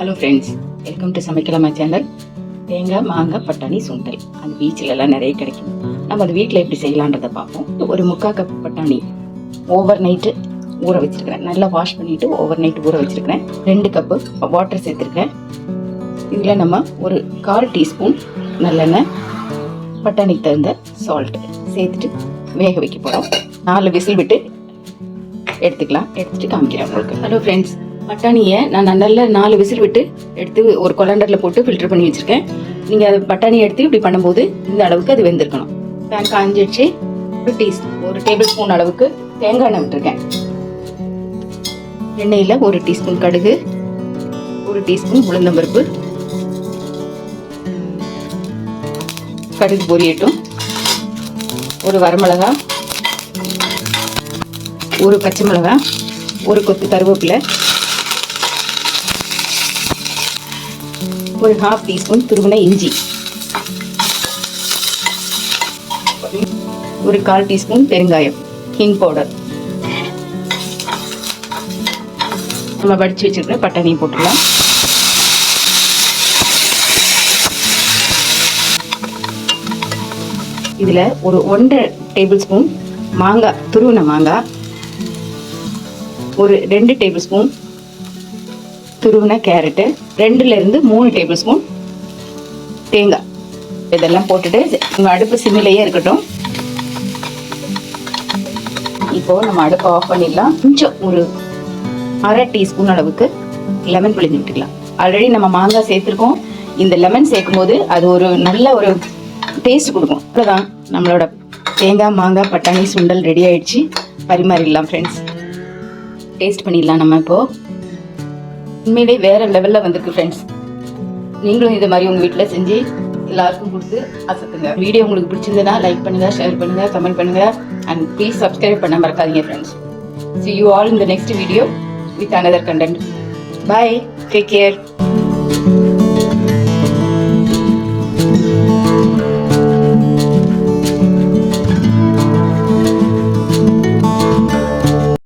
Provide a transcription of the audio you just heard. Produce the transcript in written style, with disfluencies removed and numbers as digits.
Hello friends, welcome to சமைக்கலாமா channel. தேங்காய் மாங்காய் பட்டாணி சுண்டல் அந்த பீச்சிலலாம் நிறைய கிடைக்கும். நம்ம அது வீட்டில் எப்படி செய்யலான்றதை பார்ப்போம். ஒரு 3/4 கப் பட்டாணி ஓவர் நைட்டு ஊற வச்சுருக்கிறேன். நல்லா வாஷ் பண்ணிவிட்டு ஓவர் நைட் ஊற வச்சுருக்கிறேன். 2 கப்பு வாட்டர் சேர்த்துருக்கேன். இதில் நம்ம ஒரு 1/4 டீஸ்பூன் நல்லெண்ணெய், பட்டாணிக்கு தகுந்த சால்ட் சேர்த்துட்டு வேக வைக்க போகிறோம். 4 விசில் விட்டு எடுத்துக்கலாம். எடுத்துட்டு காமிக்கிறேன் உங்களுக்கு. ஹலோ ஃப்ரெண்ட்ஸ், பட்டாணியை நான் நல்லா 4 விசில் விட்டு எடுத்து ஒரு கொலண்டரில் போட்டு ஃபில்டர் பண்ணி வச்சுருக்கேன். நீங்கள் அதை பட்டாணியை எடுத்து இப்படி பண்ணும்போது இந்த அளவுக்கு அது வெந்திருக்கணும். பேன் காஞ்சிடுச்சு. ஒரு டேபிள் ஸ்பூன் அளவுக்கு தேங்காய் எண்ணெய் விட்டுருக்கேன். எண்ணெயில் 1 டீஸ்பூன் கடுகு, 1 டீஸ்பூன் உளுந்தம்பருப்பு, கடுகு பொரியட்டும். ஒரு வரமிளகா, ஒரு பச்சை மிளகா, ஒரு கொத்து கருவேப்பிலை, ஒரு 1/2 டீஸ்பூன் துருவின இஞ்சி, ஒரு 1/4 டீஸ்பூன் பெருங்காயம், ஹிங் பவுடர். நம்ம வடிச்சு வச்சிருக்கிற பட்டாணி போட்டுடலாம். இதுல ஒரு 1.5 டேபிள் ஸ்பூன் மாங்காய், துருவின மாங்காய், ஒரு 2 டேபிள் ஸ்பூன் துருவின கேரட்டு, 2லேருந்து 3 டேபிள் ஸ்பூன் தேங்காய், இதெல்லாம் போட்டுட்டு உங்கள் அடுப்பு சிம்மிலேயே இருக்கட்டும். இப்போ நம்ம அடுப்பை ஆஃப் பண்ணிடலாம். கொஞ்சம் ஒரு 1/2 டீஸ்பூன் அளவுக்கு லெமன் பிழிஞ்சு விட்டுக்கலாம். ஆல்ரெடி நம்ம மாங்காய் சேர்த்துருக்கோம். இந்த லெமன் சேர்க்கும் போது அது ஒரு நல்ல ஒரு டேஸ்ட் கொடுக்கும். அவ்வளோதான், நம்மளோட தேங்காய் மாங்காய் பட்டாணி சுண்டல் ரெடி ஆயிடுச்சு. பரிமாறிடலாம் ஃப்ரெண்ட்ஸ். டேஸ்ட் பண்ணிடலாம். நம்ம இப்போது உண்மையிலே வேற லெவலில் வந்திருக்கு ஃப்ரெண்ட்ஸ். நீங்களும் இது மாதிரி உங்கள் வீட்டில் செஞ்சு எல்லாருக்கும் கொடுத்து அசத்துங்க. வீடியோ உங்களுக்கு பிடிச்சிருந்ததுன்னா லைக் பண்ணுங்கள், ஷேர் பண்ணுங்கள், கமெண்ட் பண்ணுங்கள், அண்ட் ப்ளீஸ் சப்ஸ்கிரைப் பண்ண மறக்காதீங்க friends. See you all in the next video with another content. Bye. Take care.